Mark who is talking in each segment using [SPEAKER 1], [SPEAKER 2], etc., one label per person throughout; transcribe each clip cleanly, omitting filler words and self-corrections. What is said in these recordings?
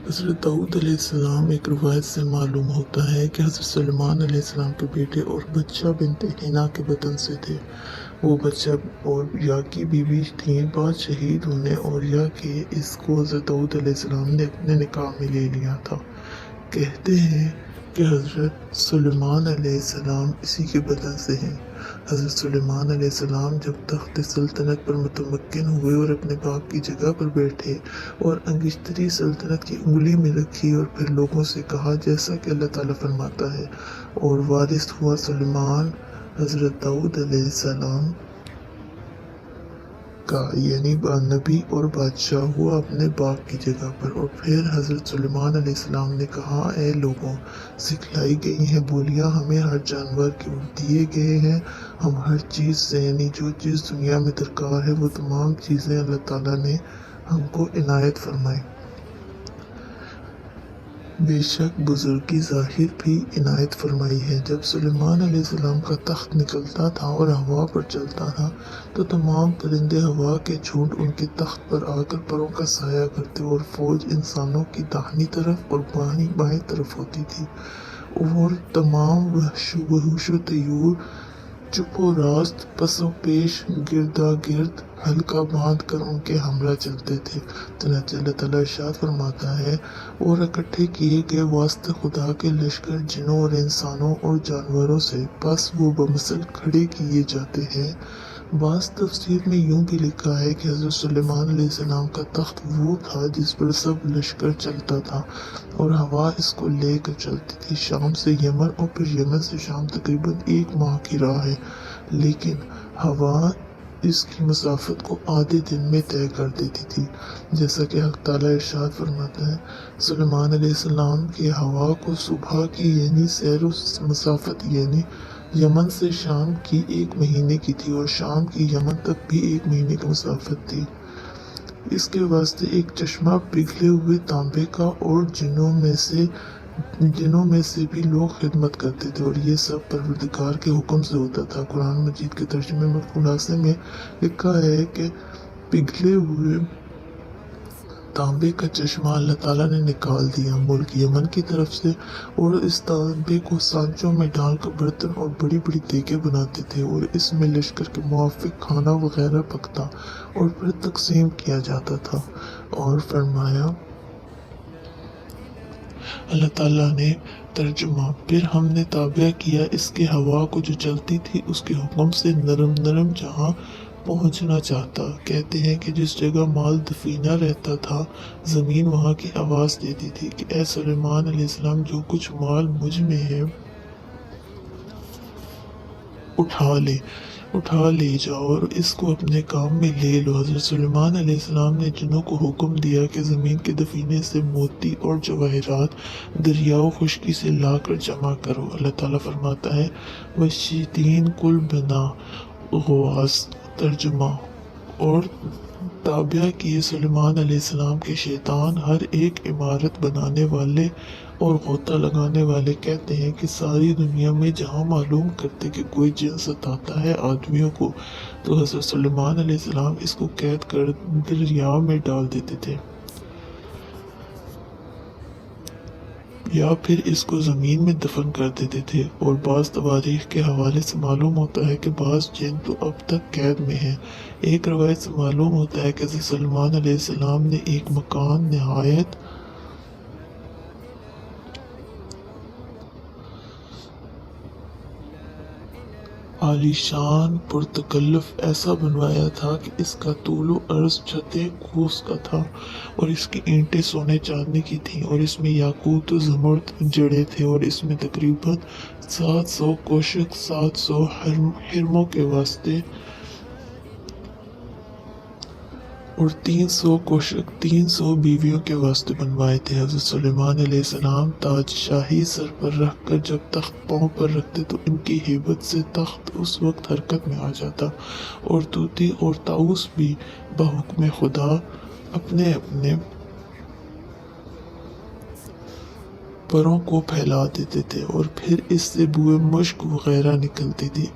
[SPEAKER 1] حضرت داؤد علیہ السلام ایک روایت سے معلوم ہوتا ہے کہ حضرت سلیمان علیہ السلام کے بیٹے اور بچہ بنت ہنا کے بطن سے تھے۔ وہ بچہ اور یا کی بیوی تھیں بعد شہید ہونے اور یا کہ اس کو حضرت داؤد علیہ السلام نے اپنے نکاح میں لے لیا تھا۔ کہتے ہیں کہ حضرت سلیمان علیہ السلام اسی کے بطن سے ہیں۔ حضرت سلیمان علیہ السلام جب تخت سلطنت پر متمکن ہوئے اور اپنے باپ کی جگہ پر بیٹھے اور انگشتری سلطنت کی انگلی میں رکھی اور پھر لوگوں سے کہا جیسا کہ اللہ تعالیٰ فرماتا ہے، اور وارث ہوا سلیمان حضرت داؤد علیہ السلام کا، یعنی نبی اور بادشاہ ہوا اپنے باپ کی جگہ پر۔ اور پھر حضرت سلیمان علیہ السلام نے کہا، اے لوگوں، سکھلائی گئی ہیں بولیاں ہمیں ہر جانور کی، دیے گئے ہیں ہم ہر چیز سے، یعنی جو چیز دنیا میں درکار ہے وہ تمام چیزیں اللہ تعالیٰ نے ہم کو عنایت فرمائی۔ بے شک بزرگی ظاہر بھی عنایت فرمائی ہے۔ جب سلیمان علیہ السلام کا تخت نکلتا تھا اور ہوا پر چلتا تھا تو تمام پرندے ہوا کے جھنڈ ان کے تخت پر آ کر پروں کا سایہ کرتے اور فوج انسانوں کی داہنی طرف اور بائیں طرف ہوتی تھی، اور تمام وحوش و طیور چپ و راست پس و پیش گردا گرد حلقہ باندھ کر ان کے ہمراہ چلتے تھے۔ چنانچہ اللہ تعالیٰ ارشاد فرماتا ہے، اور اکٹھے کیے گئے واسطے خدا کے لشکر جنوں اور انسانوں اور جانوروں سے، پس وہ بمثل کھڑے کیے جاتے ہیں۔ بعض تفسیر میں یوں بھی لکھا ہے کہ حضرت سلیمان علیہ السلام کا تخت وہ تھا جس پر سب لشکر چلتا تھا اور ہوا اس کو لے کر چلتی تھی۔ شام سے یمن اور پھر یمن سے شام تقریباً 1 ماہ کی راہ ہے، لیکن ہوا اس کی مسافت کو آدھے دن میں طے کر دیتی تھی، جیسا کہ حق تعالیٰ ارشاد فرماتا ہے، سلیمان علیہ السلام کی ہوا کو صبح کی یعنی سیر و مسافت یعنی یمن سے شام کی 1 مہینے کی تھی، اور شام کی یمن تک بھی 1 مہینے کی مسافت تھی۔ اس کے واسطے ایک چشمہ پگھلے ہوئے تانبے کا، اور جنوں میں سے بھی لوگ خدمت کرتے تھے، اور یہ سب پروردگار کے حکم سے ہوتا تھا۔ قرآن مجید کے ترجمے میں خلاصے میں لکھا ہے کہ پگھلے ہوئے تانبے کا چشمہ اللہ تعالیٰ نے نکال دیا ملک یمن کی طرف سے، اور اس تانبے کو سانچوں میں ڈال کر برتن اور بڑی بڑی دیگیں بناتے تھے، اور اس میں لشکر کے موافق کھانا وغیرہ پکتا اور پھر تقسیم کیا جاتا تھا۔ اور فرمایا اللہ تعالیٰ نے ترجمہ، پھر ہم نے تابع کیا اس کے ہوا کو جو چلتی تھی اس کے حکم سے نرم نرم جہاں پہنچنا چاہتا۔ کہتے ہیں کہ جس جگہ مال دفینہ رہتا تھا زمین وہاں کی آواز دیتی تھی کہ اے سلیمان علیہ السلام، جو کچھ مال مجھ میں ہے اٹھا لے جاؤ اور اس کو اپنے کام میں لے لو۔ حضرت سلیمان علیہ السلام نے جنوں کو حکم دیا کہ زمین کے دفینے سے موتی اور جواہرات دریاؤ خشکی سے لا کر جمع کرو۔ اللہ تعالیٰ فرماتا ہے، وَالشِّیطِین کُل بنا غواص۔ ترجمہ، اور تابع کیے سلیمان علیہ السلام کے شیطان ہر ایک عمارت بنانے والے اور غوطہ لگانے والے۔ کہتے ہیں کہ ساری دنیا میں جہاں معلوم کرتے کہ کوئی جن ستاتا ہے آدمیوں کو تو حضرت سلیمان علیہ السلام اس کو قید کر دریا میں ڈال دیتے تھے، یا پھر اس کو زمین میں دفن کر دیتے تھے۔ اور بعض تواریخ کے حوالے سے معلوم ہوتا ہے کہ بعض جن تو اب تک قید میں ہیں۔ ایک روایت سے معلوم ہوتا ہے کہ حضرت سلیمان علیہ السلام نے ایک مکان نہایت عالیشان پرتکلف ایسا بنوایا تھا کہ اس کا طول و عرض 6 کوس کا تھا، اور اس کی اینٹیں سونے چاندی کی تھیں، اور اس میں یاقوت و زمرد جڑے تھے، اور اس میں تقریباً 700 کوشک 700 حرموں کے واسطے اور 300 کوشک 300 بیویوں کے واسطے بنوائے تھے۔ حضرت سلیمان علیہ السلام تاج شاہی سر پر رکھ کر جب تخت پاؤں پر رکھتے تو ان کی ہیبت سے تخت اس وقت حرکت میں آ جاتا، اور طوطی اور طاؤس بھی بحکم خدا اپنے اپنے پروں کو پھیلا دیتے تھے، اور پھر اس سے بوئے مشک وغیرہ نکلتی تھی۔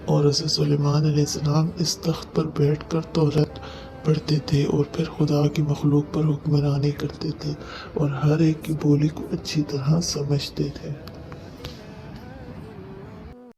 [SPEAKER 1] اور حضرت سلیمان علیہ السلام اس تخت پر بیٹھ کر توریت پڑھتے تھے اور پھر خدا کی مخلوق پر حکمرانی کرتے تھے اور ہر ایک کی بولی کو اچھی طرح سمجھتے تھے۔